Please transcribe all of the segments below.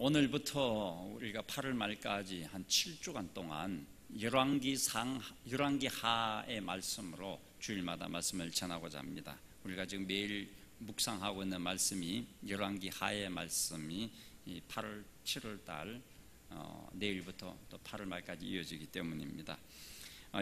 오늘부터 우리가 8월 말까지 한 7주간 동안 열왕기 하의 말씀으로 주일마다 말씀을 전하고자 합니다. 우리가 지금 매일 묵상하고 있는 말씀이 열왕기 하의 말씀이 8월, 7월 달 내일부터 또 8월 말까지 이어지기 때문입니다.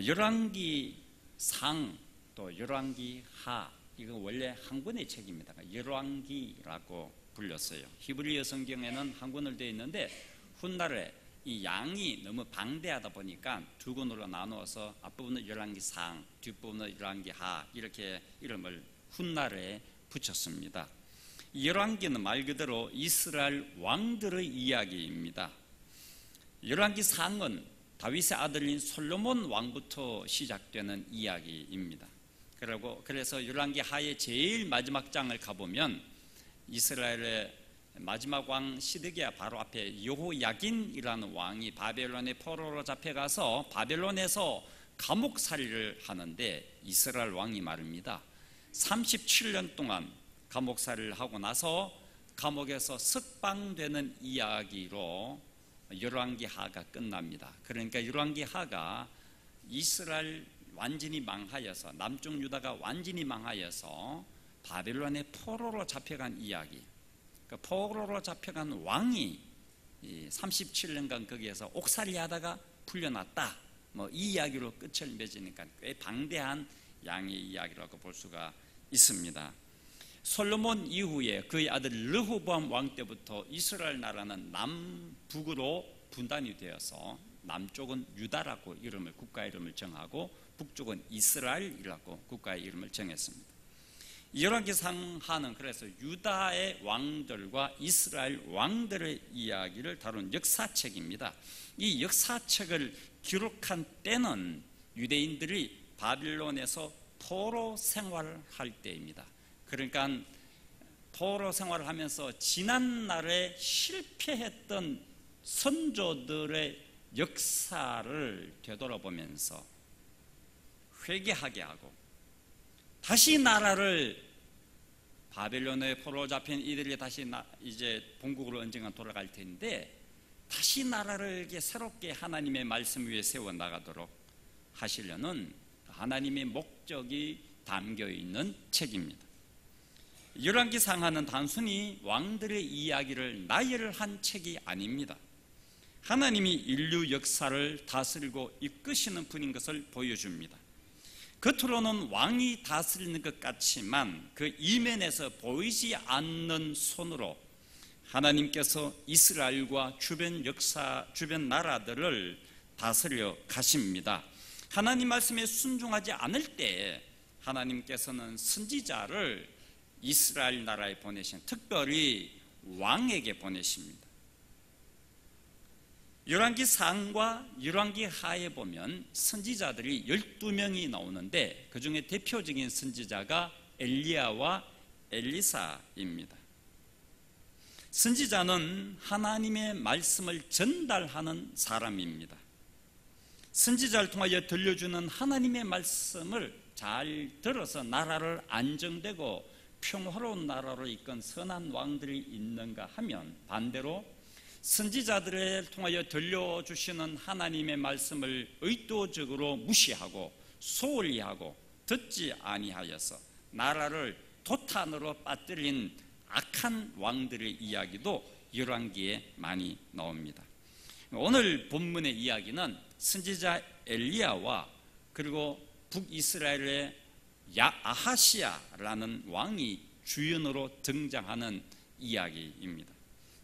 열왕기 상 또 열왕기 하, 이거 원래 한 권의 책입니다. 열왕기라고 불렸어요. 히브리어 성경에는 한 권으로 되어 있는데 훗날에 이 양이 너무 방대하다 보니까 두 권으로 나누어서 앞부분은 열왕기 상, 뒷부분은 열왕기 하, 이렇게 이름을 훗날에 붙였습니다. 열왕기는 말 그대로 이스라엘 왕들의 이야기입니다. 열왕기 상은 다윗의 아들인 솔로몬 왕부터 시작되는 이야기입니다. 그래서 열왕기 하의 제일 마지막 장을 가보면 이스라엘의 마지막 왕 시드기야 바로 앞에 여호야긴이라는 왕이 바벨론의 포로로 잡혀가서 바벨론에서 감옥살이를 하는데 이스라엘 왕이 말입니다. 37년 동안 감옥살이를 하고 나서 감옥에서 석방되는 이야기로 열왕기 하가 끝납니다. 그러니까 열왕기 하가 이스라엘 완전히 망하여서, 남쪽 유다가 완전히 망하여서 바벨론의 포로로 잡혀간 이야기, 그 포로로 잡혀간 왕이 37년간 거기에서 옥살이 하다가 풀려났다, 이 이야기로 끝을 맺으니까 꽤 방대한 양의 이야기라고 볼 수가 있습니다. 솔로몬 이후에 그의 아들 르호보암 왕 때부터 이스라엘 나라는 남북으로 분단이 되어서 남쪽은 유다라고 국가 이름을 정하고 북쪽은 이스라엘이라고 국가의 이름을 정했습니다. 열왕기 상하는 그래서 유다의 왕들과 이스라엘 왕들의 이야기를 다룬 역사책입니다. 이 역사책을 기록한 때는 유대인들이 바빌론에서 포로 생활을 할 때입니다. 그러니까 포로 생활을 하면서 지난날에 실패했던 선조들의 역사를 되돌아보면서 회개하게 하고 다시 나라를, 바벨론의 포로 잡힌 이들이 다시 이제 본국으로 언젠가 돌아갈 텐데 다시 나라를 이렇게 새롭게 하나님의 말씀 위에 세워 나가도록 하시려는 하나님의 목적이 담겨 있는 책입니다. 열왕기 상하는 단순히 왕들의 이야기를 나열한 책이 아닙니다. 하나님이 인류 역사를 다스리고 이끄시는 분인 것을 보여줍니다. 겉으로는 왕이 다스리는 것 같지만 그 이면에서 보이지 않는 손으로 하나님께서 이스라엘과 주변 나라들을 다스려 가십니다. 하나님 말씀에 순종하지 않을 때 하나님께서는 선지자를 이스라엘 나라에 보내신, 특별히 왕에게 보내십니다. 열왕기 상과 열왕기 하에 보면 선지자들이 12명이 나오는데 그 중에 대표적인 선지자가 엘리야와 엘리사입니다. 선지자는 하나님의 말씀을 전달하는 사람입니다. 선지자를 통하여 들려주는 하나님의 말씀을 잘 들어서 나라를 안정되고 평화로운 나라로 이끈 선한 왕들이 있는가 하면 반대로 선지자들을 통하여 들려주시는 하나님의 말씀을 의도적으로 무시하고 소홀히하고 듣지 아니하여서 나라를 도탄으로 빠뜨린 악한 왕들의 이야기도 열왕기에 많이 나옵니다. 오늘 본문의 이야기는 선지자 엘리야와 그리고 북이스라엘의 아하시야라는 왕이 주연으로 등장하는 이야기입니다.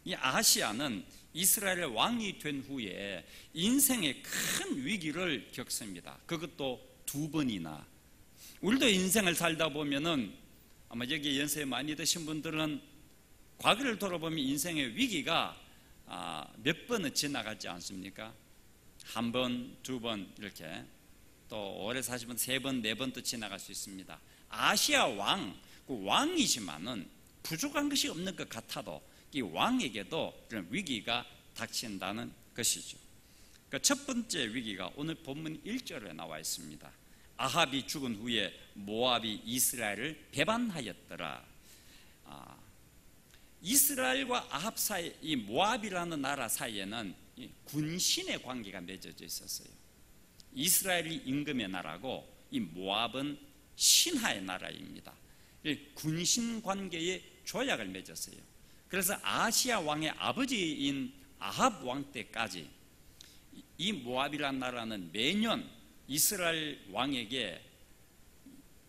이 아하시야는 이스라엘의 왕이 된 후에 인생의 큰 위기를 겪습니다. 그것도 2번이나. 우리도 인생을 살다 보면은 아마 여기 연세 많이 드신 분들은 과거를 돌아보면 인생의 위기가 몇 번은 지나가지 않습니까? 1번, 2번 이렇게, 또 오래 사시면 3번, 4번도 지나갈 수 있습니다. 아시아 왕, 그 왕이지만은 부족한 것이 없는 것 같아도 이 왕에게도 그런 위기가 닥친다는 것이죠. 그 첫 번째 위기가 오늘 본문 1절에 나와 있습니다. 아합이 죽은 후에 모압이 이스라엘을 배반하였더라. 이스라엘과 아합 사이, 이 모압이라는 나라 사이에는 군신의 관계가 맺어져 있었어요. 이스라엘이 임금의 나라고 이 모압은 신하의 나라입니다. 군신 관계에 조약을 맺었어요. 그래서 아하시야 왕의 아버지인 아합 왕 때까지 이 모압이라는 나라는 매년 이스라엘 왕에게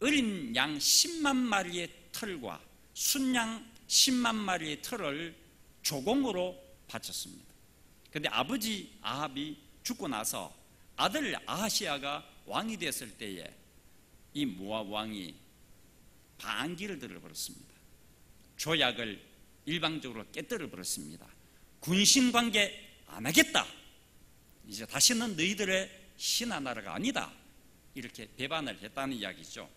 어린 양 10만 마리의 털과 순양 10만 마리의 털을 조공으로 바쳤습니다. 그런데 아버지 아합이 죽고 나서 아들 아하시야가 왕이 됐을 때에 이 모압 왕이 반기를 들어버렸습니다. 조약을 일방적으로 깨뜨려 버렸습니다. 군신관계 안 하겠다. 이제 다시는 너희들의 신하 나라가 아니다. 이렇게 배반을 했다는 이야기죠.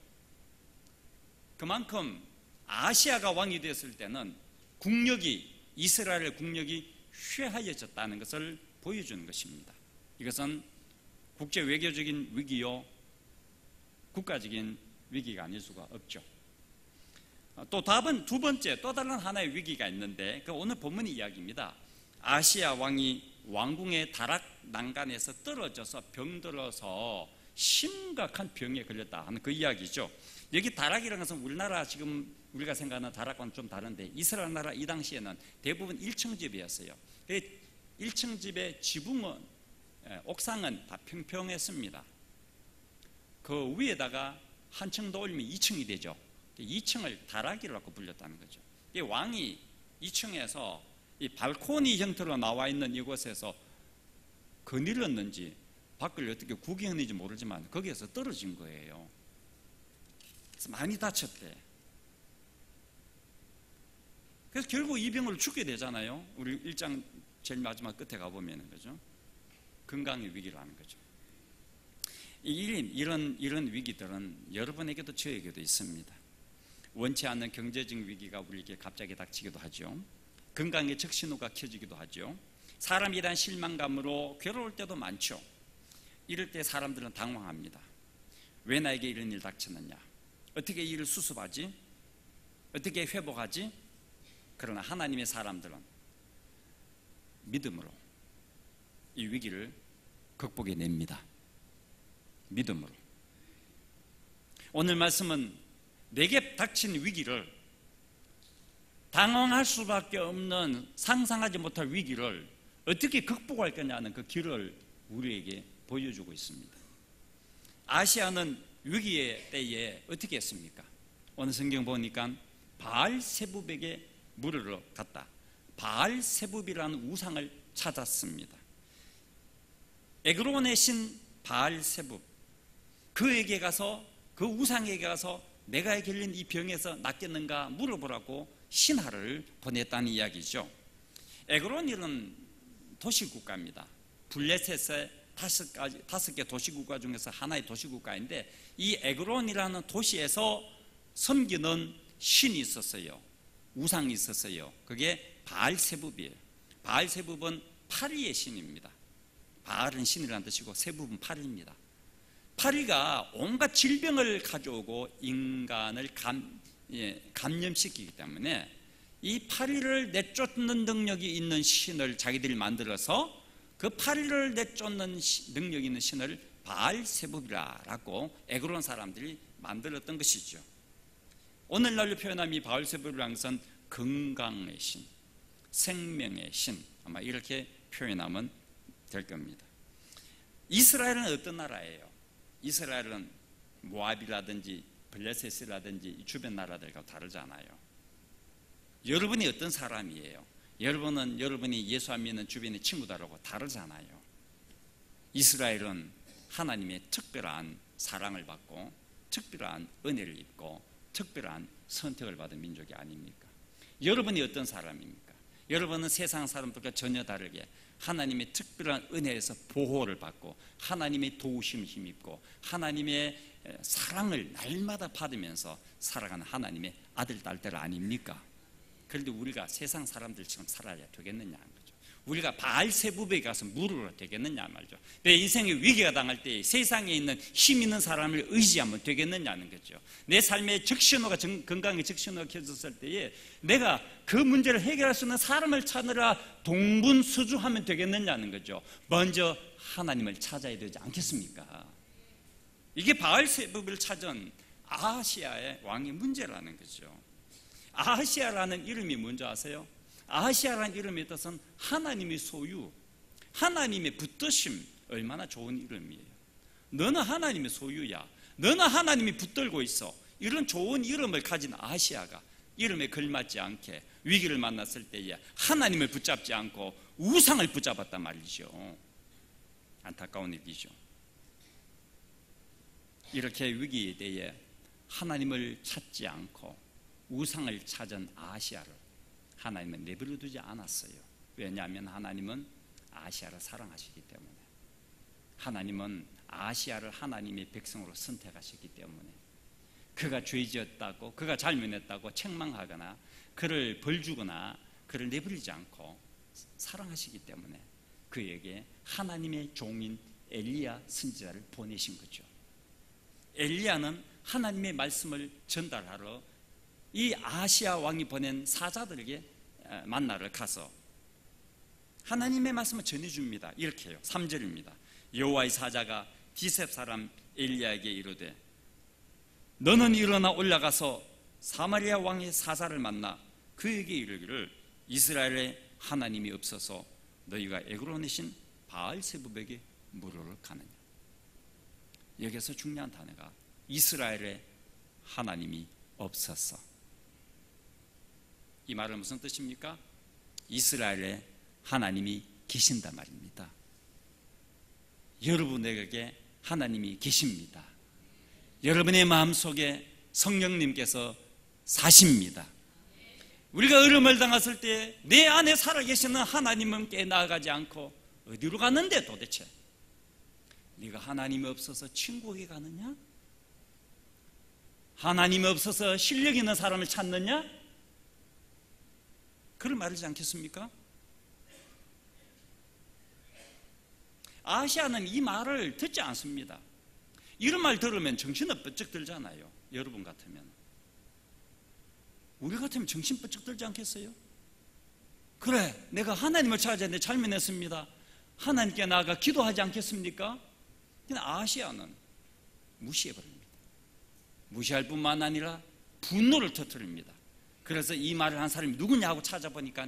그만큼 아시아가 왕이 되었을 때는 국력이, 이스라엘의 국력이 쇠하여졌다는 것을 보여주는 것입니다. 이것은 국제 외교적인 위기요, 국가적인 위기가 아닐 수가 없죠. 또 답은 두 번째, 또 다른 하나의 위기가 있는데 그 오늘 본문 이야기입니다. 아시아 왕이 왕궁의 다락 난간에서 떨어져서 병들어서 심각한 병에 걸렸다 하는 그 이야기죠. 여기 다락이라는 것은 우리나라 지금 우리가 생각하는 다락과는 좀 다른데 이스라엘 나라 이 당시에는 대부분 1층 집이었어요. 1층 집의 지붕은, 옥상은 다 평평했습니다. 그 위에다가 한 층 더 올리면 2층이 되죠. 2층을 다락이라고 불렸다는 거죠. 왕이 2층에서 이 발코니 형태로 나와 있는 이곳에서 거닐었는지 밖을 어떻게 구경했는지 모르지만 거기에서 떨어진 거예요. 그래서 많이 다쳤대. 그래서 결국 이 병으로 죽게 되잖아요. 우리 1장 제일 마지막 끝에 가보면 그죠? 건강의 위기라는 거죠. 이런 위기들은 여러분에게도 저에게도 있습니다. 원치 않는 경제적 위기가 우리에게 갑자기 닥치기도 하죠. 건강의 적신호가 켜지기도 하죠. 사람에 대한 실망감으로 괴로울 때도 많죠. 이럴 때 사람들은 당황합니다. 왜 나에게 이런 일 닥쳤느냐? 어떻게 이 일을 수습하지? 어떻게 회복하지? 그러나 하나님의 사람들은 믿음으로 이 위기를 극복해냅니다. 믿음으로. 오늘 말씀은 내게 닥친 위기를, 당황할 수밖에 없는 상상하지 못할 위기를 어떻게 극복할 거냐는 그 길을 우리에게 보여주고 있습니다. 아시아는 위기의 때에 어떻게 했습니까? 오늘 성경 보니까 바알세붑에게 물으러 갔다. 바알세붑이라는 우상을 찾았습니다. 에그론의 신 바알세붑, 그에게 가서, 그 우상에게 가서 내가 걸린 이 병에서 낫겠는가 물어보라고 신하를 보냈다는 이야기죠. 에그론이라는 도시국가입니다. 블레셋의 5개 도시국가 중에서 하나의 도시국가인데 이 에그론이라는 도시에서 섬기는 신이 있었어요. 우상이 있었어요. 그게 바알세붑이에요. 바알세붑은 파리의 신입니다. 바알은 신이라는 뜻이고 세붑은 파리입니다. 파리가 온갖 질병을 가져오고 인간을 감염시키기 때문에 이 파리를 내쫓는 능력이 있는 신을 자기들이 만들어서 그 파리를 내쫓는 능력이 있는 신을 바알세붑이라고 에그론 사람들이 만들었던 것이죠. 오늘날로 표현하면 이 바알세붑이라는 것은 건강의 신, 생명의 신, 아마 이렇게 표현하면 될 겁니다. 이스라엘은 어떤 나라예요? 이스라엘은 모압이라든지 블레셋이라든지 주변 나라들과 다르잖아요. 여러분이 어떤 사람이에요? 여러분은 여러분이 예수 안 믿는 주변의 친구들하고 다르잖아요. 이스라엘은 하나님의 특별한 사랑을 받고 특별한 은혜를 입고 특별한 선택을 받은 민족이 아닙니까? 여러분이 어떤 사람입니까? 여러분은 세상 사람들과 전혀 다르게 하나님의 특별한 은혜에서 보호를 받고 하나님의 도우심을 힘입고 하나님의 사랑을 날마다 받으면서 살아가는 하나님의 아들, 딸들 아닙니까? 그런데 우리가 세상 사람들처럼 살아야 되겠느냐 하는 거죠. 우리가 바알세부백에 가서 물으러 되겠느냐 말이죠. 내 인생에 위기가 당할 때 세상에 있는 힘 있는 사람을 의지하면 되겠느냐는 거죠. 내 삶의 적신호가 건강의 적신호가 켜졌을 때에 내가 그 문제를 해결할 수 있는 사람을 찾느라 동분서주하면 되겠느냐는 거죠. 먼저 하나님을 찾아야 되지 않겠습니까? 이게 바알세부백을 찾은 아하시아의 왕의 문제라는 거죠. 아하시아라는 이름이 뭔지 아세요? 아하시아라는 이름의 뜻은 하나님의 소유, 하나님의 붙드심, 얼마나 좋은 이름이에요. 너는 하나님의 소유야, 너는 하나님이 붙들고 있어. 이런 좋은 이름을 가진 아하시아가 이름에 걸맞지 않게 위기를 만났을 때에 하나님을 붙잡지 않고 우상을 붙잡았단 말이죠. 안타까운 일이죠. 이렇게 위기에 대해 하나님을 찾지 않고 우상을 찾은 아하시아를 하나님은 내버려 두지 않았어요. 왜냐하면 하나님은 아하시아를 사랑하시기 때문에, 하나님은 아하시아를 하나님의 백성으로 선택하셨기 때문에, 그가 죄지었다고, 그가 잘못했다고 책망하거나 그를 벌주거나 그를 내버리지 않고 사랑하시기 때문에 그에게 하나님의 종인 엘리야 선지자를 보내신 거죠. 엘리야는 하나님의 말씀을 전달하러 이 아하시아 왕이 보낸 사자들에게 만나러 가서 하나님의 말씀을 전해줍니다. 이렇게 해요. 3절입니다. 여호와의 사자가 디셉 사람 엘리야에게 이르되 너는 일어나 올라가서 사마리아 왕의 사자를 만나 그에게 이르기를 이스라엘의 하나님이 없어서 너희가 애굽으로 내신 바알세부백에 물으러 가느냐. 여기서 중요한 단어가 이스라엘의 하나님이 없어서. 이 말은 무슨 뜻입니까? 이스라엘에 하나님이 계신단 말입니다. 여러분에게 하나님이 계십니다. 여러분의 마음속에 성령님께서 사십니다. 우리가 어려움을 당했을 때 내 안에 살아계시는 하나님께 나아가지 않고 어디로 갔는데 도대체? 네가 하나님이 없어서 친구에게 가느냐? 하나님이 없어서 실력 있는 사람을 찾느냐? 그걸 말하지 않겠습니까? 아하시아는 이 말을 듣지 않습니다. 이런 말 들으면 정신은 번쩍 들잖아요. 여러분 같으면, 우리 같으면 정신 번쩍 들지 않겠어요? 그래, 내가 하나님을 찾아야 되는데 잘못했습니다. 하나님께 나아가 기도하지 않겠습니까? 근데 아하시아는 무시해버립니다. 무시할 뿐만 아니라 분노를 터뜨립니다. 그래서 이 말을 한 사람이 누구냐고 찾아보니까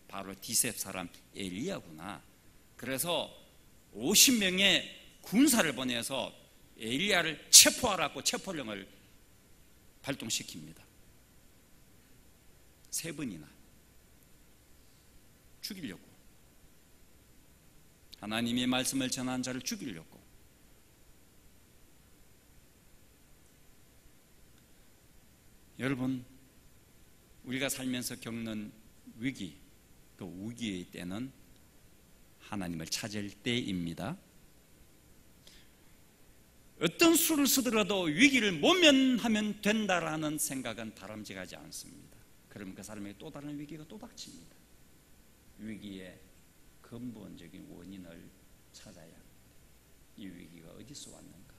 바로 디셉 사람 엘리야구나. 그래서 50명의 군사를 보내서 엘리야를 체포하라고 체포령을 발동시킵니다. 3번이나 죽이려고, 하나님의 말씀을 전한 자를 죽이려고. 여러분, 우리가 살면서 겪는 위기, 그 위기의 때는 하나님을 찾을 때입니다. 어떤 수를 쓰더라도 위기를 모면하면 된다라는 생각은 바람직하지 않습니다. 그러면 그 사람에게 또 다른 위기가 또 닥칩니다. 위기의 근본적인 원인을 찾아야 이 위기가 어디서 왔는가.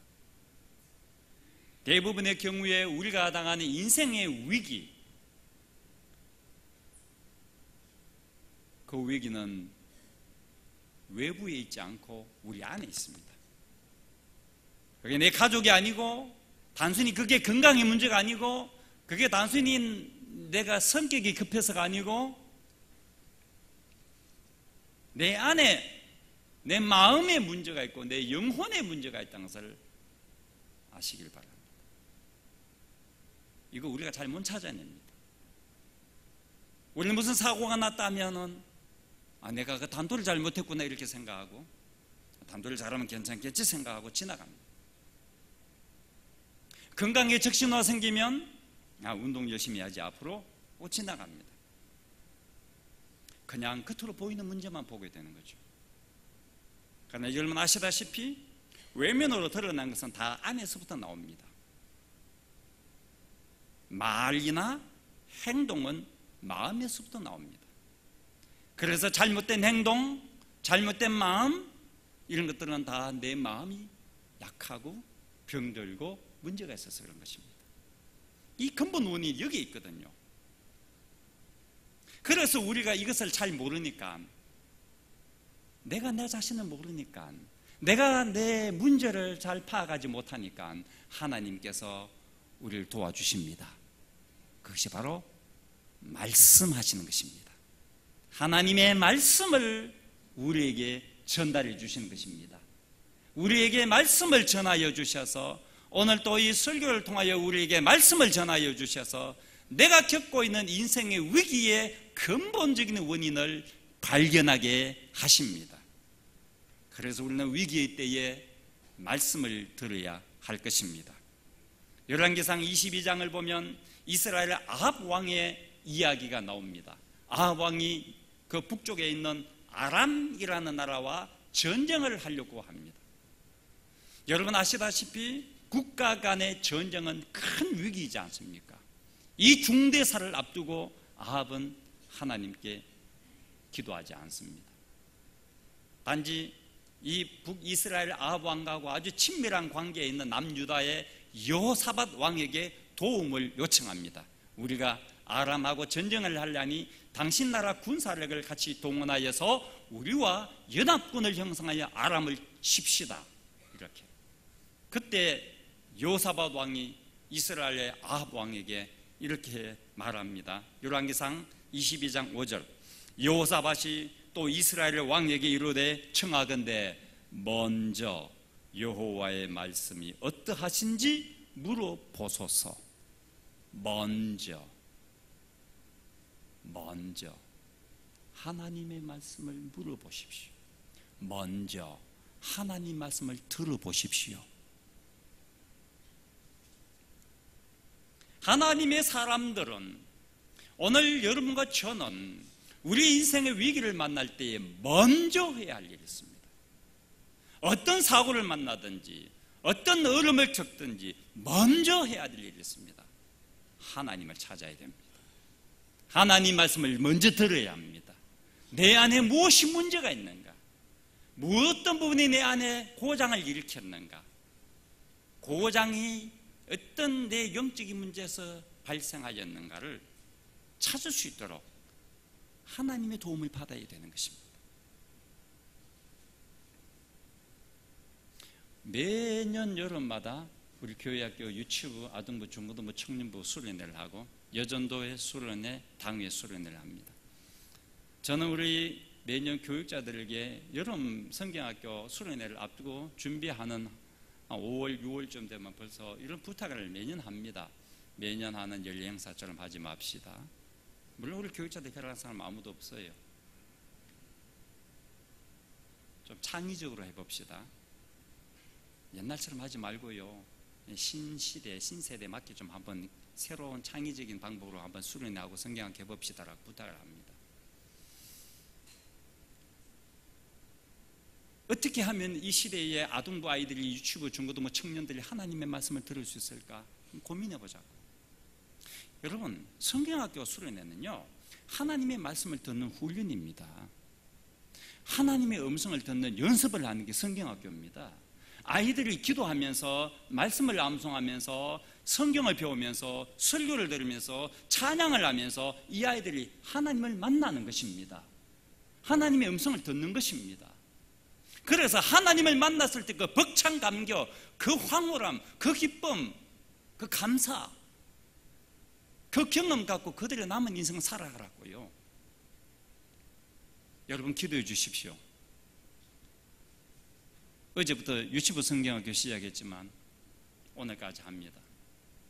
대부분의 경우에 우리가 당하는 인생의 위기, 그 위기는 외부에 있지 않고 우리 안에 있습니다. 그게 내 가족이 아니고, 단순히 그게 건강의 문제가 아니고, 그게 단순히 내가 성격이 급해서가 아니고, 내 안에 내 마음의 문제가 있고 내 영혼의 문제가 있다는 것을 아시길 바랍니다. 이거 우리가 잘 못 찾아냅니다. 우리는 무슨 사고가 났다면은 내가 그 단도를 잘못했구나 이렇게 생각하고, 단도를 잘하면 괜찮겠지 생각하고 지나갑니다. 건강에 적신호가 생기면 운동 열심히 해야지 앞으로 지나갑니다. 그냥 겉으로 보이는 문제만 보게 되는 거죠. 그러나 여러분 아시다시피 외면으로 드러난 것은 다 안에서부터 나옵니다. 말이나 행동은 마음에서부터 나옵니다. 그래서 잘못된 행동, 잘못된 마음, 이런 것들은 다 내 마음이 약하고 병들고 문제가 있어서 그런 것입니다. 이 근본 원인이 여기에 있거든요. 그래서 우리가 이것을 잘 모르니까, 내가 내 자신을 모르니까, 내가 내 문제를 잘 파악하지 못하니까 하나님께서 우리를 도와주십니다. 그것이 바로 말씀하시는 것입니다. 하나님의 말씀을 우리에게 전달해 주시는 것입니다. 우리에게 말씀을 전하여 주셔서, 오늘 또 이 설교를 통하여 우리에게 말씀을 전하여 주셔서 내가 겪고 있는 인생의 위기의 근본적인 원인을 발견하게 하십니다. 그래서 우리는 위기의 때에 말씀을 들어야 할 것입니다. 열왕기상 22장을 보면 이스라엘 아합 왕의 이야기가 나옵니다. 아합 왕이 그 북쪽에 있는 아람이라는 나라와 전쟁을 하려고 합니다. 여러분 아시다시피 국가 간의 전쟁은 큰 위기이지 않습니까? 이 중대사를 앞두고 아합은 하나님께 기도하지 않습니다. 단지 이 북이스라엘 아합 왕과고 아주 친밀한 관계에 있는 남유다의 여호사밧 왕에게 도움을 요청합니다. 우리가 아람하고 전쟁을 하려니 당신 나라 군사력을 같이 동원하여서 우리와 연합군을 형성하여 아람을 칩시다. 이렇게. 그때 여호사밧 왕이 이스라엘의 아합 왕에게 이렇게 말합니다. 열왕기상 22장 5절. 여호사밧이 또 이스라엘 왕에게 이르되 청하건대 먼저 여호와의 말씀이 어떠하신지 물어보소서. 먼저 하나님의 말씀을 물어보십시오. 먼저 하나님 말씀을 들어보십시오. 하나님의 사람들은, 오늘 여러분과 저는 우리 인생의 위기를 만날 때에 먼저 해야 할 일이 있습니다. 어떤 사고를 만나든지 어떤 어려움을 겪든지 먼저 해야 될 일이 있습니다. 하나님을 찾아야 됩니다. 하나님 말씀을 먼저 들어야 합니다. 내 안에 무엇이 문제가 있는가? 어떤 부분이 내 안에 고장을 일으켰는가? 고장이 어떤 내 영적인 문제에서 발생하였는가를 찾을 수 있도록 하나님의 도움을 받아야 되는 것입니다. 매년 여름마다 우리 교회학교 유치부, 아동부, 중고등부, 청년부 수련회를 하고 여전도회 수련회, 당회 수련회를 합니다. 저는 우리 매년 교육자들에게 여름 성경학교 수련회를 앞두고 준비하는 5월, 6월쯤 되면 벌써 이런 부탁을 매년 합니다. 매년 하는 연례 행사처럼 하지 맙시다. 물론 우리 교육자들 결혼한 사람 아무도 없어요. 좀 창의적으로 해봅시다. 옛날처럼 하지 말고요. 신시대, 신세대에 맞게 좀 한번 새로운 창의적인 방법으로 한번 수련하고 성경학교 해봅시다라고 부탁을 합니다. 어떻게 하면 이 시대의 아동부 아이들이, 유치부, 중고등부 청년들이 하나님의 말씀을 들을 수 있을까? 고민해보자고. 여러분, 성경학교 수련회는요, 하나님의 말씀을 듣는 훈련입니다. 하나님의 음성을 듣는 연습을 하는 게 성경학교입니다. 아이들이 기도하면서, 말씀을 암송하면서, 성경을 배우면서, 설교를 들으면서, 찬양을 하면서 이 아이들이 하나님을 만나는 것입니다. 하나님의 음성을 듣는 것입니다. 그래서 하나님을 만났을 때 그 벅찬 감격, 그 황홀함, 그 기쁨, 그 감사, 그 경험 갖고 그들의 남은 인생을 살아가라고요. 여러분 기도해 주십시오. 어제부터 유치부 성경학교 시작했지만 오늘까지 합니다.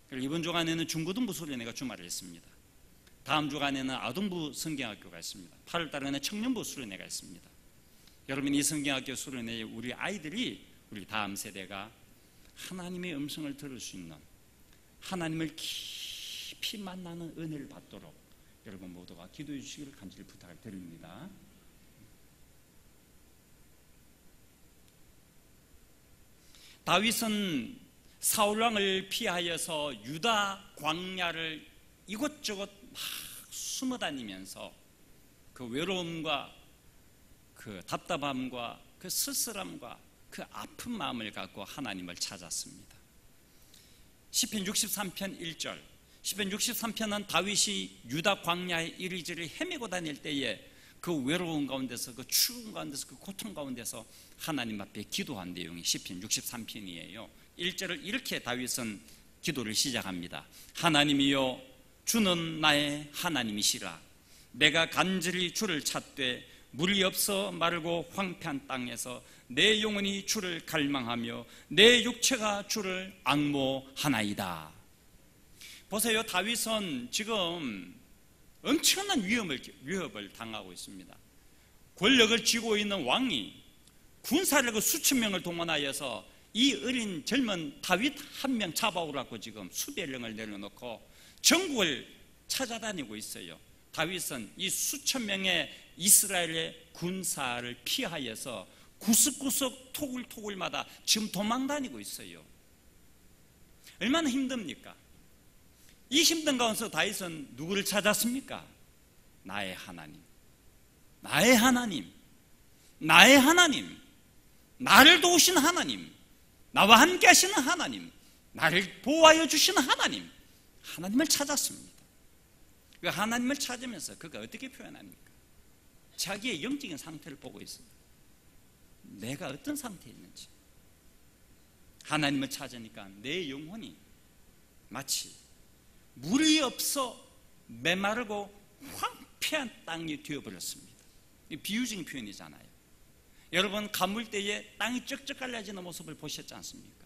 그리고 이번 주간에는 중고등부 수련회가 주말에 있습니다. 다음 주간에는 아동부 성경학교가 있습니다. 8월 달에는 청년부 수련회가 있습니다. 여러분, 이 성경학교 수련회에 우리 아이들이, 우리 다음 세대가 하나님의 음성을 들을 수 있는, 하나님을 깊이 만나는 은혜를 받도록 여러분 모두가 기도해 주시기를 간절히 부탁을 드립니다. 다윗은 사울왕을 피하여서 유다 광야를 이곳저곳 막 숨어 다니면서 그 외로움과 그 답답함과 그 쓸쓸함과 그 아픈 마음을 갖고 하나님을 찾았습니다. 시편 63편 1절. 시편 63편은 다윗이 유다 광야에 이리저리 헤매고 다닐 때에 그 외로운 가운데서, 그 추운 가운데서, 그 고통 가운데서 하나님 앞에 기도한 내용이 시편 63편이에요. 1절을 이렇게 다윗은 기도를 시작합니다. 하나님이여, 주는 나의 하나님이시라. 내가 간절히 주를 찾되 물이 없어 마르고 황폐한 땅에서 내 영혼이 주를 갈망하며 내 육체가 주를 앙모하나이다. 보세요. 다윗은 지금 엄청난 위협을 당하고 있습니다. 권력을 쥐고 있는 왕이 군사력을 수천 명을 동원하여서 이 어린 젊은 다윗 한 명 잡아오라고 지금 수배령을 내려놓고 전국을 찾아다니고 있어요. 다윗은 이 수천 명의 이스라엘의 군사를 피하여서 구석구석 토굴마다 지금 도망다니고 있어요. 얼마나 힘듭니까? 이 힘든 가운데서 다윗은 누구를 찾았습니까? 나의 하나님, 나의 하나님, 나의 하나님, 나를 도우시는 하나님, 나와 함께 하시는 하나님, 나를 보호하여 주시는 하나님, 하나님을 찾았습니다. 그 하나님을 찾으면서 그가 어떻게 표현합니까? 자기의 영적인 상태를 보고 있어요. 내가 어떤 상태에 있는지. 하나님을 찾으니까 내 영혼이 마치 물이 없어 메마르고 황폐한 땅이 되어버렸습니다. 이 비유적인 표현이잖아요. 여러분, 가물대에 땅이 쩍쩍 갈라지는 모습을 보셨지 않습니까?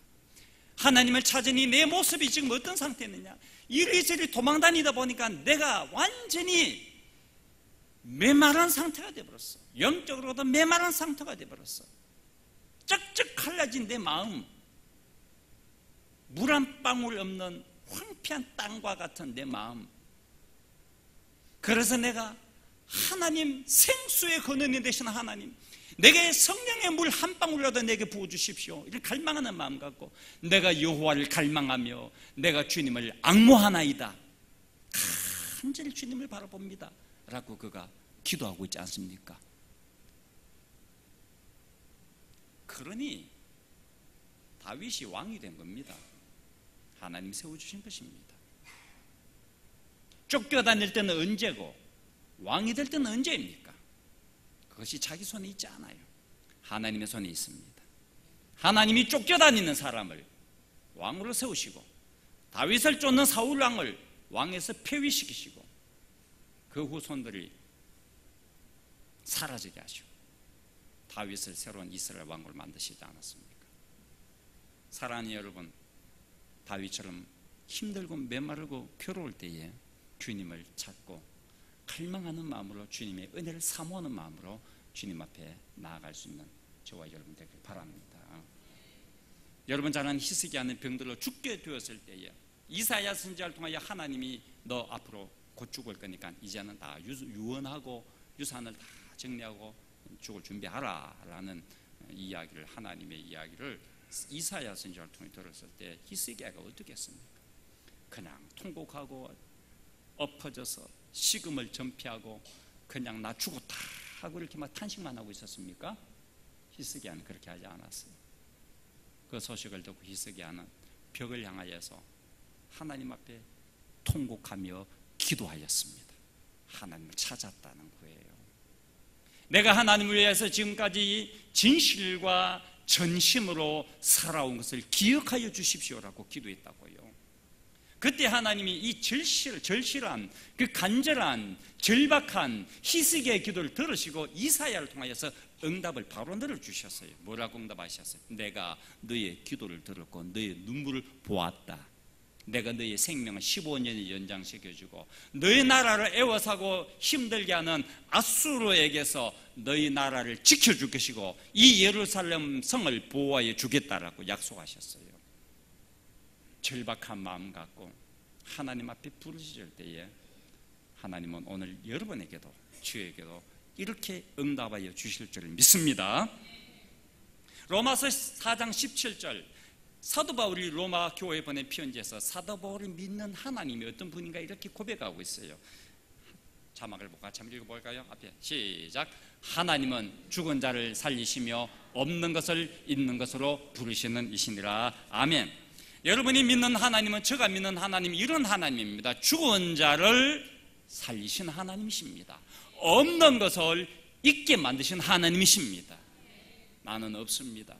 하나님을 찾으니 내 모습이 지금 어떤 상태였느냐? 이리저리 도망다니다 보니까 내가 완전히 메마른 상태가 되어버렸어. 영적으로도 메마른 상태가 되어버렸어. 쩍쩍 갈라진 내 마음, 물 한 방울 없는 황폐한 땅과 같은 내 마음. 그래서 내가 하나님, 생수의 근원이 되시는 하나님, 내게 성령의 물 한 방울이라도 내게 부어주십시오, 이렇게 갈망하는 마음 갖고 내가 여호와를 갈망하며 내가 주님을 앙모하나이다, 간절히 주님을 바라봅니다 라고 그가 기도하고 있지 않습니까? 그러니 다윗이 왕이 된 겁니다. 하나님 세워주신 것입니다. 쫓겨다닐 때는 언제고 왕이 될 때는 언제입니까? 그것이 자기 손에 있지 않아요. 하나님의 손에 있습니다. 하나님이 쫓겨다니는 사람을 왕으로 세우시고 다윗을 쫓는 사울 왕을 왕에서 폐위시키시고 그 후손들이 사라지게 하시고 다윗을 새로운 이스라엘 왕으로 만드시지 않았습니까? 사랑하는 여러분, 다윗처럼 힘들고 메마르고 괴로울 때에 주님을 찾고 갈망하는 마음으로 주님의 은혜를 사모하는 마음으로 주님 앞에 나아갈 수 있는 저와 여러분 되길 바랍니다. 여러분 잘 아는 히스기야는 병들어 죽게 되었을 때에 이사야 선지자를 통하여 하나님이 너 앞으로 곧 죽을 거니까 이제는 다 유언하고 유산을 다 정리하고 죽을 준비하라 라는 이야기를, 하나님의 이야기를 이사야 선지자를 통해 들었을 때 히스기야가 어떻게 했습니까? 그냥 통곡하고 엎어져서 식음을 전폐하고 그냥 나 죽었다 하고 이렇게 막 탄식만 하고 있었습니까? 히스기야는 그렇게 하지 않았어요. 그 소식을 듣고 히스기야는 벽을 향하여서 하나님 앞에 통곡하며 기도하였습니다. 하나님을 찾았다는 거예요. 내가 하나님을 위해서 지금까지 진실과 전심으로 살아온 것을 기억하여 주십시오라고 기도했다고요. 그때 하나님이 이 절실한 그 간절한 절박한 히스기야의 기도를 들으시고 이사야를 통하여서 응답을 바로 내려주셨어요. 뭐라고 응답하셨어요? 내가 너의 기도를 들었고 너의 눈물을 보았다. 내가 너의 생명을 15년이 연장시켜주고 너의 나라를 애워싸고 힘들게 하는 아수르에게서 너희 나라를 지켜줄 것이고 이 예루살렘 성을 보호하여 주겠다라고 약속하셨어요. 절박한 마음 갖고 하나님 앞에 부르짖을 때에 하나님은 오늘 여러분에게도 저에게도 이렇게 응답하여 주실 줄을 믿습니다. 로마서 4장 17절, 사도 바울이 로마 교회에 보낸 편지에서 사도 바울을 믿는 하나님이 어떤 분인가 이렇게 고백하고 있어요. 자막을 같이 한번 읽어볼까요? 앞에 시작. 하나님은 죽은 자를 살리시며 없는 것을 있는 것으로 부르시는 이시니라. 아멘. 여러분이 믿는 하나님은, 제가 믿는 하나님, 이런 하나님입니다. 죽은 자를 살리신 하나님이십니다. 없는 것을 있게 만드신 하나님이십니다. 나는 없습니다.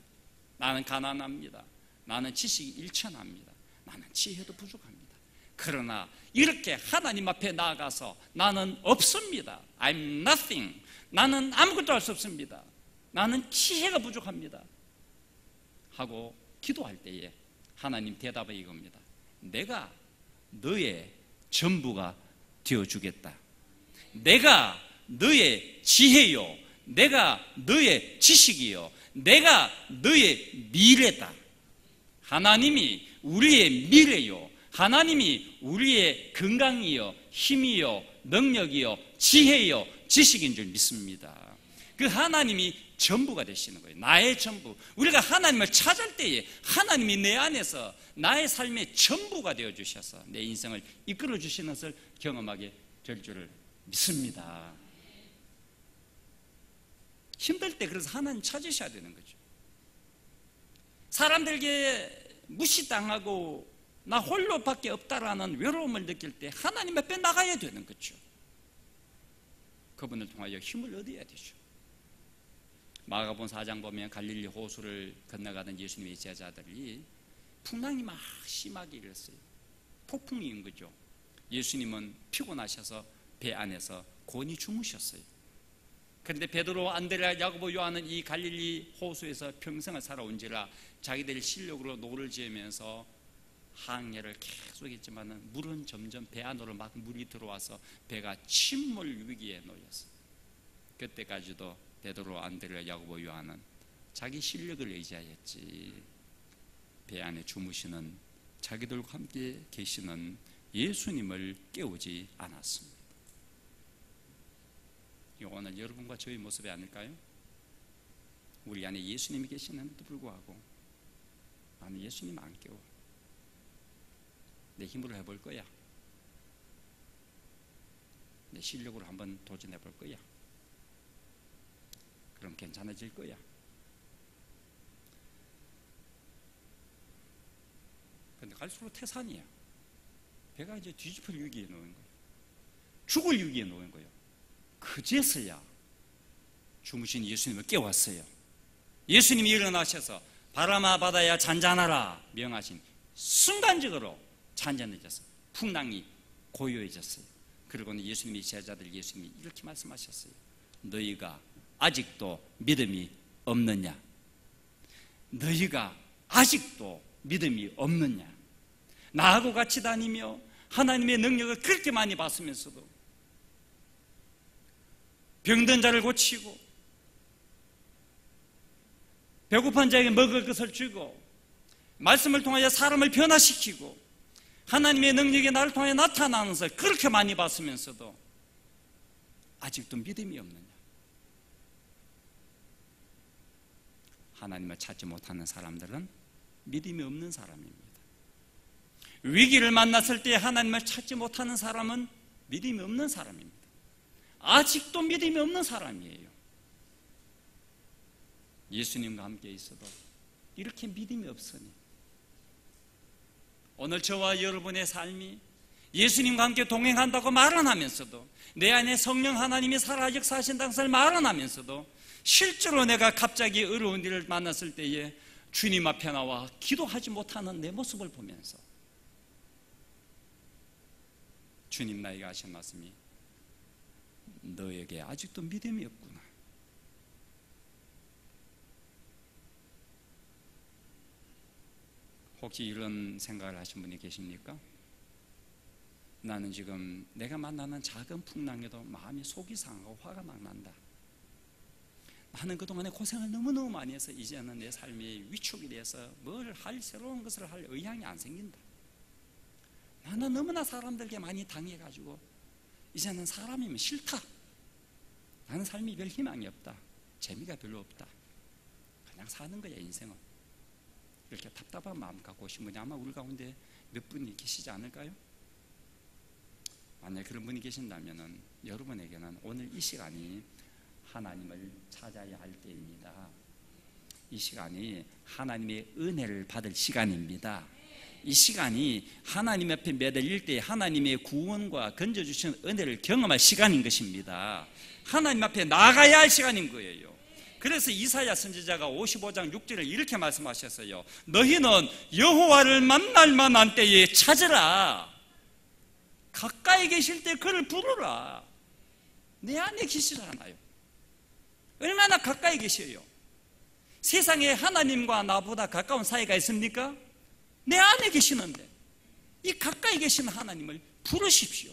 나는 가난합니다. 나는 지식이 일천합니다. 나는 지혜도 부족합니다. 그러나 이렇게 하나님 앞에 나아가서 나는 없습니다. I'm nothing. 나는 아무것도 할 수 없습니다. 나는 지혜가 부족합니다 하고 기도할 때에 하나님 대답은 이겁니다. 내가 너의 전부가 되어주겠다. 내가 너의 지혜요, 내가 너의 지식이요, 내가 너의 미래다. 하나님이 우리의 미래요, 하나님이 우리의 건강이요, 힘이요, 능력이요, 지혜요, 지식인 줄 믿습니다. 그 하나님이 전부가 되시는 거예요. 나의 전부. 우리가 하나님을 찾을 때에 하나님이 내 안에서 나의 삶의 전부가 되어주셔서 내 인생을 이끌어 주시는 것을 경험하게 될 줄을 믿습니다. 힘들 때 그래서 하나님 찾으셔야 되는 거죠. 사람들에게 무시당하고 나 홀로밖에 없다라는 외로움을 느낄 때 하나님 앞에 나가야 되는 거죠. 그분을 통하여 힘을 얻어야 되죠. 마가복음 4장 보면 갈릴리 호수를 건너가던 예수님의 제자들이 풍랑이 막 심하게 일었어요. 폭풍이 온 거죠. 예수님은 피곤하셔서 배 안에서 곤히 주무셨어요. 그런데 베드로, 안드레아, 야고보, 요한은 이 갈릴리 호수에서 평생을 살아온지라 자기들 실력으로 노를 지으면서 항해를 계속 했지만 물은 점점 배 안으로 막 물이 들어와서 배가 침몰 위기에 놓였어요. 그때까지도 베드로, 안드레아, 야고보, 요한은 자기 실력을 의지하였지 배 안에 주무시는 자기들과 함께 계시는 예수님을 깨우지 않았습니다. 오늘 여러분과 저의 모습이 아닐까요? 우리 안에 예수님이 계시는데도 불구하고 나는 예수님 안 깨워. 내 힘으로 해볼 거야. 내 실력으로 한번 도전해 볼 거야. 그럼 괜찮아질 거야. 근데 갈수록 태산이야. 배가 이제 뒤집힐 위기에 놓인 거예요. 죽을 위기에 놓인 거예요. 그제서야 주무신 예수님을 깨웠어요. 예수님이 일어나셔서 바람아 바다야 잔잔하라 명하신 순간적으로 잔잔해졌어요. 풍랑이 고요해졌어요. 그리고는 예수님의 제자들 예수님이 이렇게 말씀하셨어요. 너희가 아직도 믿음이 없느냐? 너희가 아직도 믿음이 없느냐? 나하고 같이 다니며 하나님의 능력을 그렇게 많이 받으면서도 병든 자를 고치고 배고픈 자에게 먹을 것을 주고 말씀을 통하여 사람을 변화시키고 하나님의 능력이 나를 통해 나타나는 것을 그렇게 많이 봤으면서도 아직도 믿음이 없느냐? 하나님을 찾지 못하는 사람들은 믿음이 없는 사람입니다. 위기를 만났을 때 하나님을 찾지 못하는 사람은 믿음이 없는 사람입니다. 아직도 믿음이 없는 사람이에요. 예수님과 함께 있어도 이렇게 믿음이 없으니 오늘 저와 여러분의 삶이 예수님과 함께 동행한다고 말은 하면서도 내 안에 성령 하나님이 살아 역사하신다는 것을 말은 하면서도 실제로 내가 갑자기 어려운 일을 만났을 때에 주님 앞에 나와 기도하지 못하는 내 모습을 보면서 주님 나에게 하신 말씀이 너에게 아직도 믿음이 없구나. 혹시 이런 생각을 하신 분이 계십니까? 나는 지금 내가 만나는 작은 풍랑에도 마음이 속이 상하고 화가 막 난다. 나는 그동안에 고생을 너무너무 많이 해서 이제는 내 삶이 위축이 돼서 뭘 할 새로운 것을 할 의향이 안 생긴다. 나는 너무나 사람들에게 많이 당해가지고 이제는 사람이면 싫다. 나는 삶이 별 희망이 없다. 재미가 별로 없다. 그냥 사는 거야 인생은. 이렇게 답답한 마음 갖고 오신 분이 아마 우리 가운데 몇 분이 계시지 않을까요? 만약 그런 분이 계신다면 여러분에게는 오늘 이 시간이 하나님을 찾아야 할 때입니다. 이 시간이 하나님의 은혜를 받을 시간입니다. 이 시간이 하나님 앞에 매달릴 때 하나님의 구원과 건져주시는 은혜를 경험할 시간인 것입니다. 하나님 앞에 나가야 할 시간인 거예요. 그래서 이사야 선지자가 55장 6절을 이렇게 말씀하셨어요. 너희는 여호와를 만날 만한 때에 찾으라. 가까이 계실 때 그를 부르라. 내 안에 계시잖아요. 얼마나 가까이 계셔요. 세상에 하나님과 나보다 가까운 사이가 있습니까? 내 안에 계시는데 이 가까이 계시는 하나님을 부르십시오.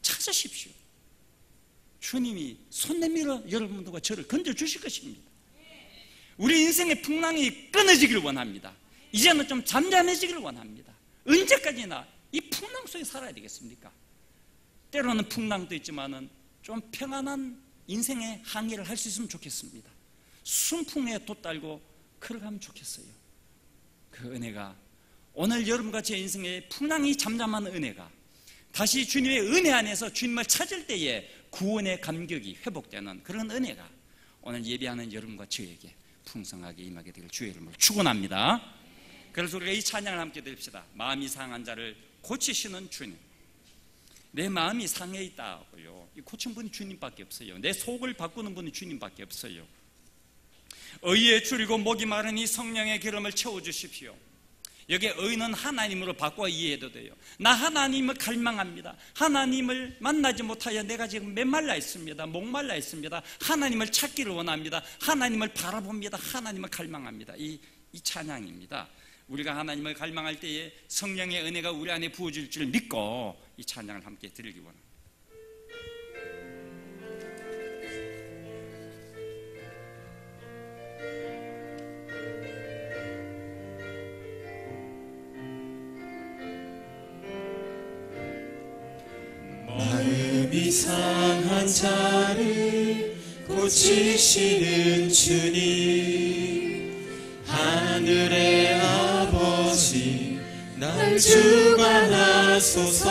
찾으십시오. 주님이 손 내밀어 여러분들과 저를 건져주실 것입니다. 우리 인생의 풍랑이 끊어지기를 원합니다. 이제는 좀 잠잠해지기를 원합니다. 언제까지나 이 풍랑 속에 살아야 되겠습니까? 때로는 풍랑도 있지만은 좀 평안한 인생의 항해를 할 수 있으면 좋겠습니다. 순풍에 돛달고 걸어가면 좋겠어요. 그 은혜가 오늘 여러분과 제 인생의 풍랑이 잠잠한 은혜가 다시 주님의 은혜 안에서 주님을 찾을 때에 구원의 감격이 회복되는 그런 은혜가 오늘 예배하는 여러분과 저에게 풍성하게 임하게 되길 주의 이름으로 축원합니다. 그래서 우리가 이 찬양을 함께 드립시다. 마음이 상한 자를 고치시는 주님. 내 마음이 상해 있다고요. 고친 분이 주님밖에 없어요. 내 속을 바꾸는 분이 주님밖에 없어요. 의에 줄이고 목이 마르니 성령의 기름을 채워주십시오. 여기 의는 하나님으로 바꿔 이해해도 돼요. 나 하나님을 갈망합니다. 하나님을 만나지 못하여 내가 지금 메말라 있습니다. 목말라 있습니다. 하나님을 찾기를 원합니다. 하나님을 바라봅니다. 하나님을 갈망합니다. 이 찬양입니다. 우리가 하나님을 갈망할 때에 성령의 은혜가 우리 안에 부어질 줄 믿고 이 찬양을 함께 드리기 원합니다. 마음이 상한 자를 고치시는 주님, 하늘의 아버지 날 주관하소서.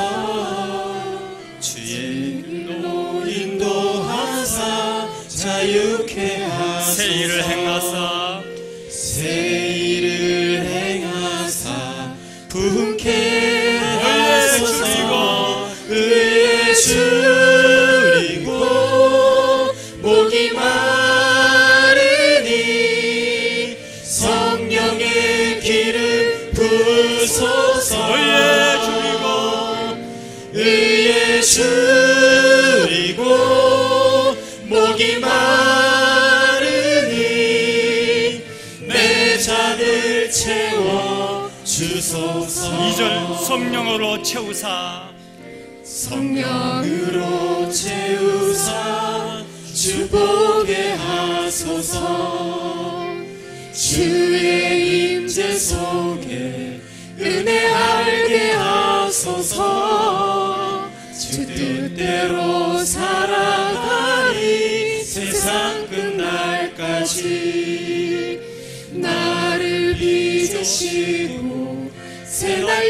주의 길로 인도하사 자유케 하소서. 새 일을 행하사 부흥케 하소서. 의에 줄이고 목이 마르니 성령의 기름 부으소서. 의에 줄이고 목이 마르니 내 잔을 채워 주소서. 2절 성령으로 채우사 성령으로 채우사 주보게 하소서. 주의 임재 속에 은혜 알게 하소서. 주 뜻대로 살아가리 세상 끝날까지. 나를 빚으시고 새날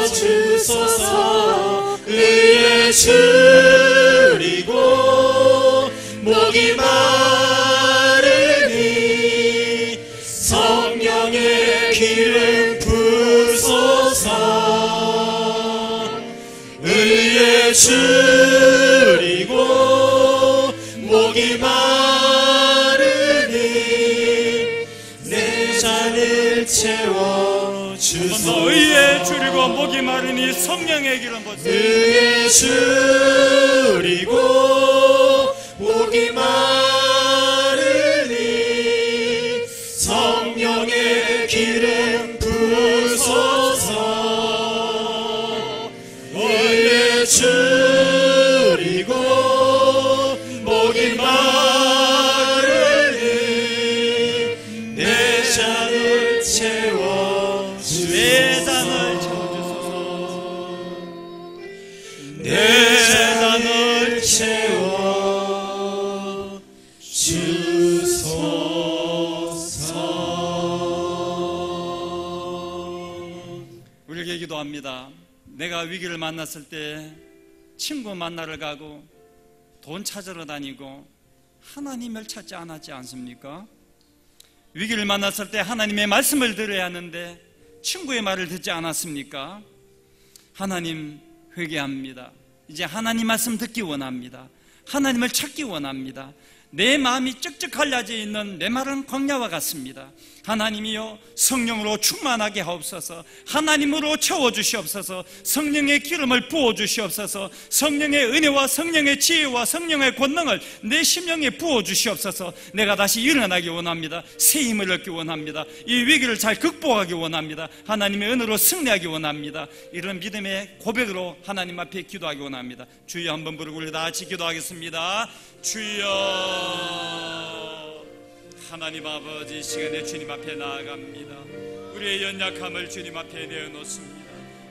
열어주소서. 의에 줄이고 목이 마르니 성령의 기름 부으소서. 의에 줄이고 목이 마르니 내 잔을 채워 주소서. 의에 줄이고 목이 마르니 성령의 기름 부으소서. 의에 줄이고 목이 마르니 성령의 기름 부으소서. 의에 줄이고 목이 마르니 내 잔을 채워 내 잔을 채워주소서. 내 잔을 채워 주소서. 우리에게 기도합니다. 내가 위기를 만났을 때 친구 만나러 가고 돈 찾으러 다니고 하나님을 찾지 않았지 않습니까? 위기를 만났을 때 하나님의 말씀을 들어야 하는데 친구의 말을 듣지 않았습니까? 하나님 회개합니다. 이제 하나님 말씀 듣기 원합니다. 하나님을 찾기 원합니다. 내 마음이 쩍쩍 갈라져 있는 내 마른 광야와 같습니다. 하나님이여 성령으로 충만하게 하옵소서. 하나님으로 채워주시옵소서. 성령의 기름을 부어주시옵소서. 성령의 은혜와 성령의 지혜와 성령의 권능을 내 심령에 부어주시옵소서. 내가 다시 일어나기 원합니다. 새 힘을 얻기 원합니다. 이 위기를 잘 극복하기 원합니다. 하나님의 은혜로 승리하기 원합니다. 이런 믿음의 고백으로 하나님 앞에 기도하기 원합니다. 주여 한번 부르고 우리 다 같이 기도하겠습니다. 주여, 하나님 아버지, 시간에 주님 앞에 나아갑니다. 우리의 연약함을 주님 앞에 내어놓습니다.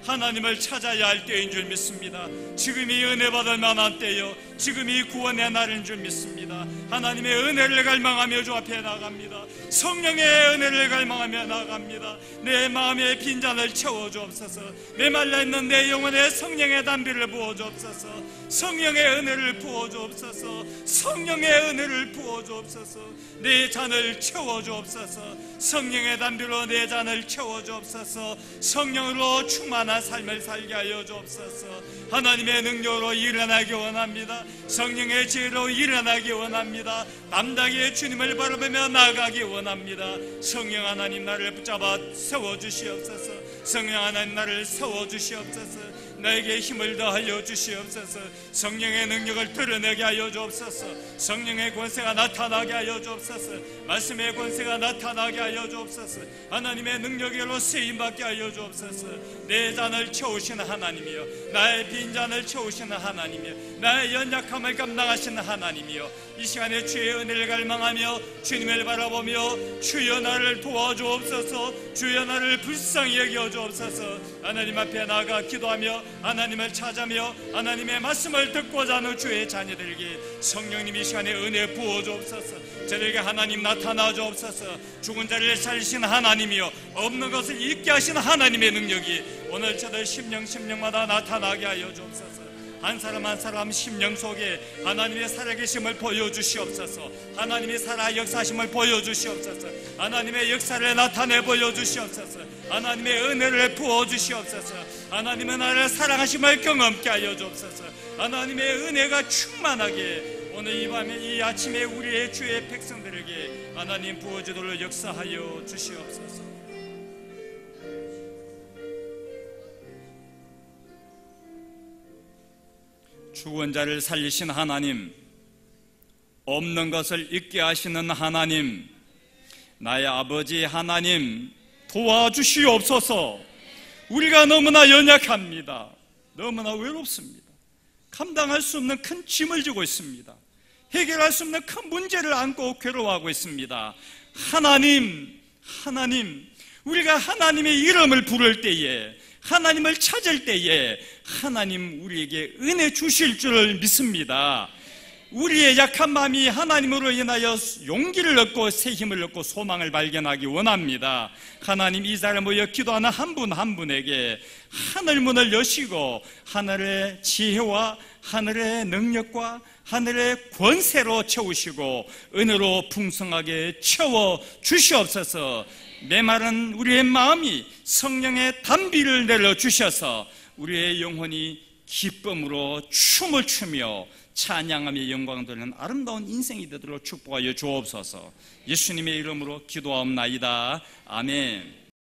하나님을 찾아야 할 때인 줄 믿습니다. 지금이 은혜 받을 만한 때요, 지금이 구원의 날인 줄 믿습니다. 하나님의 은혜를 갈망하며 주 앞에 나아갑니다. 성령의 은혜를 갈망하며 나아갑니다. 내 마음의 빈잔을 채워주옵소서. 내 말라있는 내 영혼에 성령의 담비를 부어주옵소서. 성령의 은혜를 부어주옵소서. 성령의 은혜를 부어주옵소서. 내 잔을 채워주옵소서. 성령의 담비로 내 잔을 채워주옵소서. 성령으로 충만한 삶을 살게 하여 주옵소서. 하나님의 능력으로 일어나기 원합니다. 성령의 지혜로 일어나기 원합니다. 담대하게 주님을 바라보며 나아가기 원합니다. 성령 하나님, 나를 붙잡아 세워주시옵소서. 성령 하나님, 나를 세워주시옵소서. 나에게 힘을 더하여 주시옵소서. 성령의 능력을 드러내게 하여 주옵소서. 성령의 권세가 나타나게 하여 주옵소서. 말씀의 권세가 나타나게 하여 주옵소서. 하나님의 능력으로 쓰임받게 하여 주옵소서. 내 잔을 채우시는 하나님이여, 나의 빈잔을 채우시는 하나님이여, 나의 연약함을 감당하시는 하나님이여, 이 시간에 주의 은혜를 갈망하며 주님을 바라보며 주여 나를 도와주옵소서. 주여 나를 불쌍히 여겨주옵소서. 하나님 앞에 나아가 기도하며 하나님을 찾으며 하나님의 말씀을 듣고자 하는 주의 자녀들에게 성령님 이 시간에 은혜 부어주옵소서. 저들에게 하나님 나타나 주옵소서. 죽은 자를 살리시는 하나님이여, 없는 것을 있게 하시는 하나님의 능력이 오늘 저들 심령마다 나타나게 하여 주옵소서. 한 사람 한 사람 심령 속에 하나님의 살아계심을 보여주시옵소서. 하나님의 살아 역사심을 보여주시옵소서. 하나님의 역사를 나타내 보여주시옵소서. 하나님의 은혜를 부어주시옵소서. 하나님의 나를 사랑하심을 경험케 하여 주옵소서. 하나님의 은혜가 충만하게 오늘 이 밤에 이 아침에 우리의 주의 백성들에게 하나님 부어지도록 역사하여 주시옵소서. 죽은 자를 살리신 하나님, 없는 것을 있게 하시는 하나님, 나의 아버지 하나님 도와주시옵소서. 우리가 너무나 연약합니다. 너무나 외롭습니다. 감당할 수 없는 큰 짐을 지고 있습니다. 해결할 수 없는 큰 문제를 안고 괴로워하고 있습니다. 하나님, 우리가 하나님의 이름을 부를 때에, 하나님을 찾을 때에 하나님 우리에게 은혜 주실 줄을 믿습니다. 우리의 약한 마음이 하나님으로 인하여 용기를 얻고 새 힘을 얻고 소망을 발견하기 원합니다. 하나님, 이 자리에 모여 기도하는 한 분 한 분에게 하늘 문을 여시고 하늘의 지혜와 하늘의 능력과 하늘의 권세로 채우시고 은혜로 풍성하게 채워 주시옵소서. 메마른 우리의 마음이 성령의 담비를 내려주셔서 우리의 영혼이 기쁨으로 춤을 추며 찬양하며 영광 돌리는 아름다운 인생이 되도록 축복하여 주옵소서. 예수님의 이름으로 기도하옵나이다. 아멘.